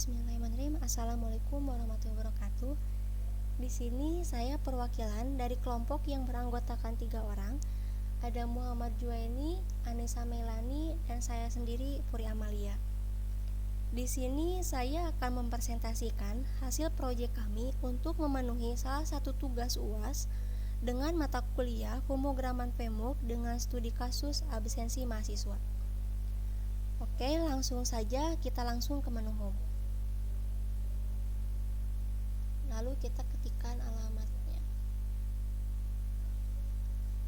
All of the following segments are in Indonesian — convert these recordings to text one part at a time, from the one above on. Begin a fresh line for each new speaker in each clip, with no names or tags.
Bismillahirrahmanirrahim. Assalamualaikum warahmatullahi wabarakatuh. Di sini saya perwakilan dari kelompok yang beranggotakan 3 orang. Ada Muhammad Juwaini, Anissa Melani, dan saya sendiri Puri Amalia. Di sini saya akan mempresentasikan hasil proyek kami untuk memenuhi salah satu tugas UAS dengan mata kuliah pemrograman PMOOC dengan studi kasus absensi mahasiswa. Oke, langsung saja kita langsung ke menu home. Lalu kita ketikkan alamatnya.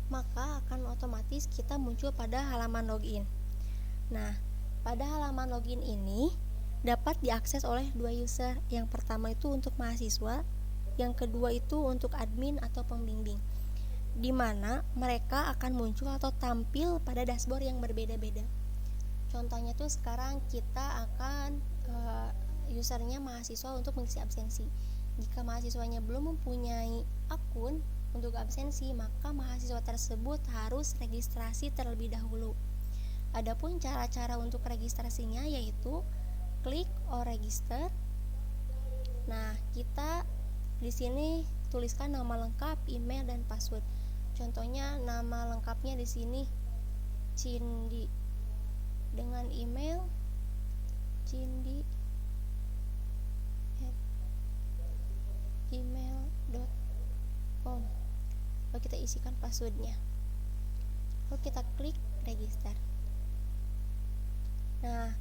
Maka akan otomatis kita muncul pada halaman login. Nah, pada halaman login ini dapat diakses oleh 2 user. Yang pertama itu untuk mahasiswa, yang kedua itu untuk admin atau pembimbing, di mana mereka akan muncul atau tampil pada dashboard yang berbeda-beda. Contohnya tuh sekarang kita akan usernya mahasiswa untuk mengisi absensi. Jika mahasiswanya belum mempunyai akun untuk absensi, maka mahasiswa tersebut harus registrasi terlebih dahulu. Adapun cara-cara untuk registrasinya yaitu klik or register. Nah, kita di sini tuliskan nama lengkap, email, dan password. Contohnya nama lengkapnya di sini Cindy, dengan email cindy@gmail.com. Lalu kita isikan passwordnya. Lalu kita klik register. Nah,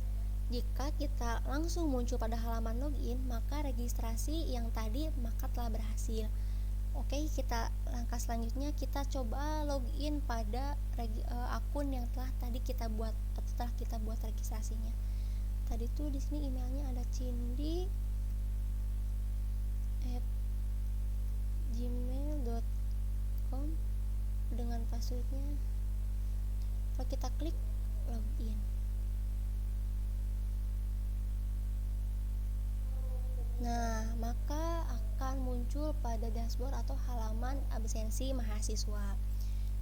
jika kita langsung muncul pada halaman login, maka registrasi yang tadi maka telah berhasil. Oke, kita langkah selanjutnya kita coba login pada akun yang telah tadi kita buat atau telah kita buat registrasinya. Tadi tuh di sini emailnya ada cindy@gmail.com dengan passwordnya. Lalu kita klik login. Nah, maka akan muncul pada dashboard atau halaman absensi mahasiswa.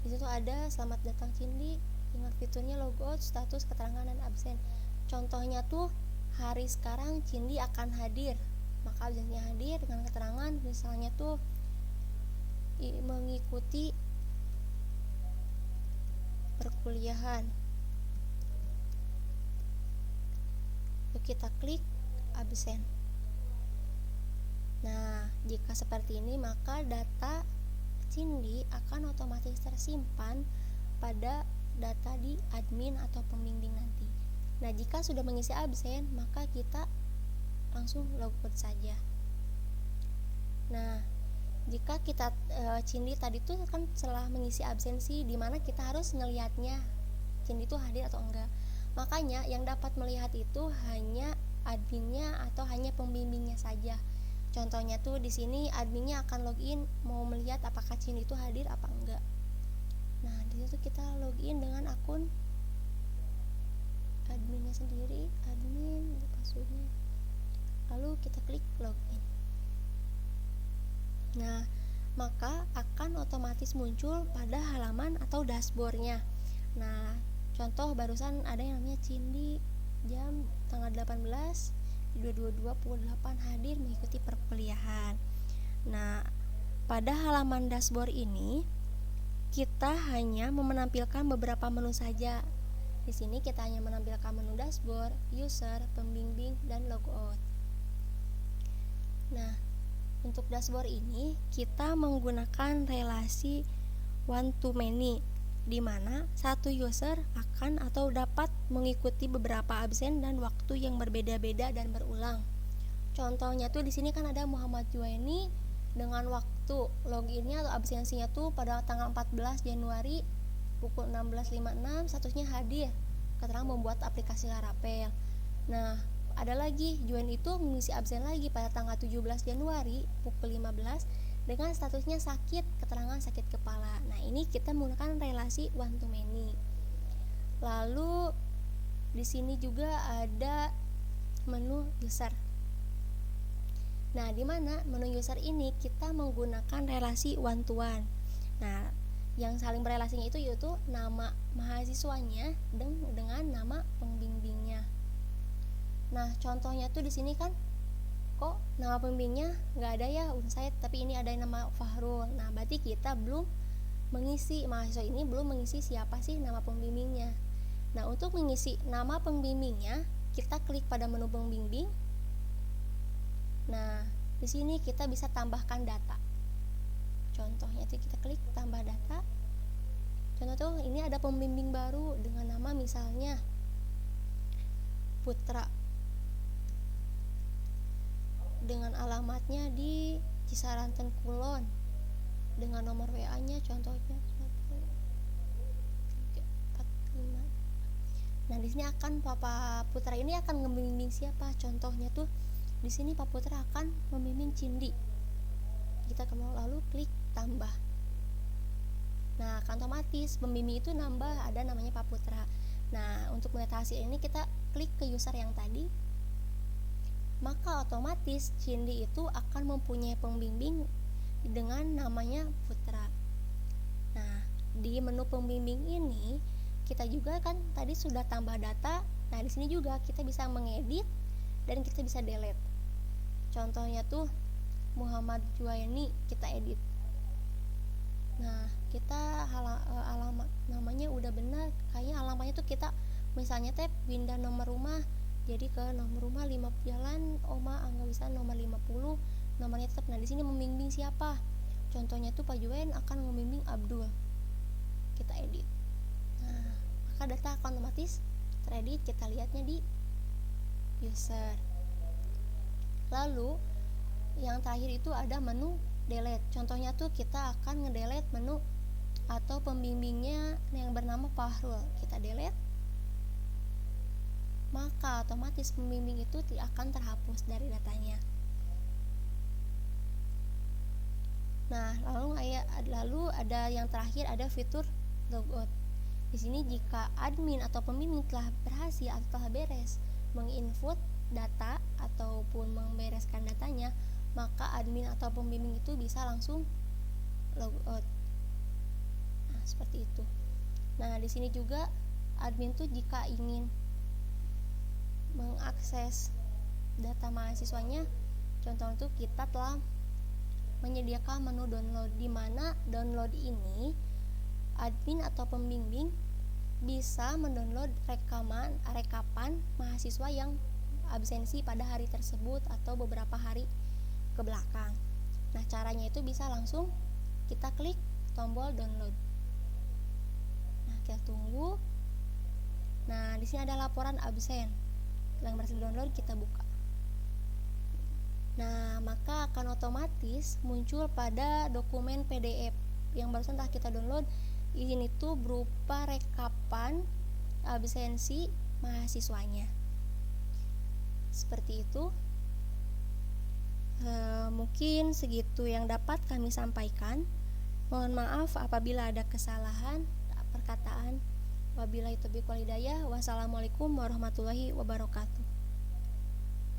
Di situ ada selamat datang Cindy dengan fiturnya logout, status, keterangan, dan absen. Contohnya tuh hari sekarang Cindy akan hadir, maka absensinya hadir dengan keterangan misalnya tuh mengikuti perkuliahan. Lalu kita klik absen. Nah, jika seperti ini maka data Cindy akan otomatis tersimpan pada data di admin atau pembimbing nanti. Nah, jika sudah mengisi absen, maka kita langsung logout saja. Nah, jika kita Cindy tadi tuh kan setelah mengisi absensi, di mana kita harus ngelihatnya Cindy itu hadir atau enggak. Makanya yang dapat melihat itu hanya adminnya atau hanya pembimbingnya saja. Contohnya tuh di sini adminnya akan login mau melihat apakah Cindy itu hadir apa enggak. Nah, di situ kita login dengan akun adminnya sendiri, admin, passwordnya. Lalu kita klik login. Nah, maka akan otomatis muncul pada halaman atau dashboardnya. Nah, contoh barusan ada yang namanya Cindy jam tanggal 18 22 pukul 8 hadir mengikuti perkuliahan. Nah, pada halaman dashboard ini kita hanya menampilkan beberapa menu saja. Di sini kita hanya menampilkan menu dashboard, user, pembimbing, dan logout. Nah, untuk dashboard ini kita menggunakan relasi one to many, di mana satu user akan atau dapat mengikuti beberapa absen dan waktu yang berbeda-beda dan berulang. Contohnya tuh di sini kan ada Muhammad Juwaini dengan waktu loginnya atau absensinya tuh pada tanggal 14 Januari pukul 16.56, statusnya hadir, keterangan membuat aplikasi Laravel. Nah, ada lagi Juwaini itu mengisi absen lagi pada tanggal 17 Januari pukul 15 dengan statusnya sakit, keterangan sakit kepala. Nah, ini kita menggunakan relasi one to many. Lalu di sini juga ada menu user. Nah, di mana menu user ini kita menggunakan relasi one to one. Nah, yang saling berelasinya itu yaitu nama mahasiswanya dengan nama pembimbingnya. Nah, contohnya tuh di sini kan kok nama pembimbingnya nggak ada ya Unsaid, tapi ini ada nama Fahrul. Nah, berarti kita belum mengisi, mahasiswa ini belum mengisi siapa sih nama pembimbingnya. Nah, untuk mengisi nama pembimbingnya, kita klik pada menu pembimbing. Nah, di sini kita bisa tambahkan data. Contohnya itu kita klik tambah data. Contoh tuh ini ada pembimbing baru dengan nama misalnya Putra, dengan alamatnya di Cisaranten Kulon, dengan nomor WA-nya contohnya 345. Nah, di sini akan Pak Putra ini akan membimbing siapa? Contohnya tuh di sini Pak Putra akan membimbing Cindi. Kita lalu klik tambah. Nah, akan otomatis pembimbing itu nambah, ada namanya Pak Putra. Nah, untuk melihat hasil ini kita klik ke user yang tadi, maka otomatis Cindi itu akan mempunyai pembimbing dengan namanya Putra. Nah, di menu pembimbing ini kita juga kan tadi sudah tambah data. Nah, di sini juga kita bisa mengedit dan kita bisa delete. Contohnya tuh Muhammad Juwaini, kita edit. Nah, kita alamat namanya udah benar, kayaknya alamatnya tuh kita misalnya pindah nomor rumah, jadi ke nomor rumah 5 Jalan Oma Angga Wisata nomor 50, nomornya tetap. Nah, di sini membimbing siapa? Contohnya tuh Pak Juwain akan membimbing Abdul. Kita edit. Nah, maka data akan otomatis teredit, kita lihatnya di user. Lalu yang terakhir itu ada menu delete. Contohnya tuh kita akan ngedelete menu atau pembimbingnya yang bernama Fahrul. Kita delete, maka otomatis pembimbing itu akan terhapus dari datanya. Nah, lalu ada yang terakhir, ada fitur logout. Di sini jika admin atau pembimbing telah berhasil atau telah beres menginput data ataupun membereskan datanya, maka admin atau pembimbing itu bisa langsung logout. Nah, seperti itu. Nah, di sini juga admin tuh jika ingin mengakses data mahasiswanya, contoh itu kita telah menyediakan menu download, di mana download ini admin atau pembimbing bisa mendownload rekapan mahasiswa yang absensi pada hari tersebut atau beberapa hari ke belakang. Nah, caranya itu bisa langsung kita klik tombol download. Nah, kita tunggu. Nah, di sini ada laporan absen yang berhasil download, kita buka. Nah, maka akan otomatis muncul pada dokumen PDF yang barusan telah kita download. Ini tuh berupa rekapan absensi mahasiswanya. Seperti itu. Mungkin segitu yang dapat kami sampaikan. Mohon maaf apabila ada kesalahan perkataan. Wabillahi taufiq wal hidayah. Wassalamualaikum warahmatullahi wabarakatuh.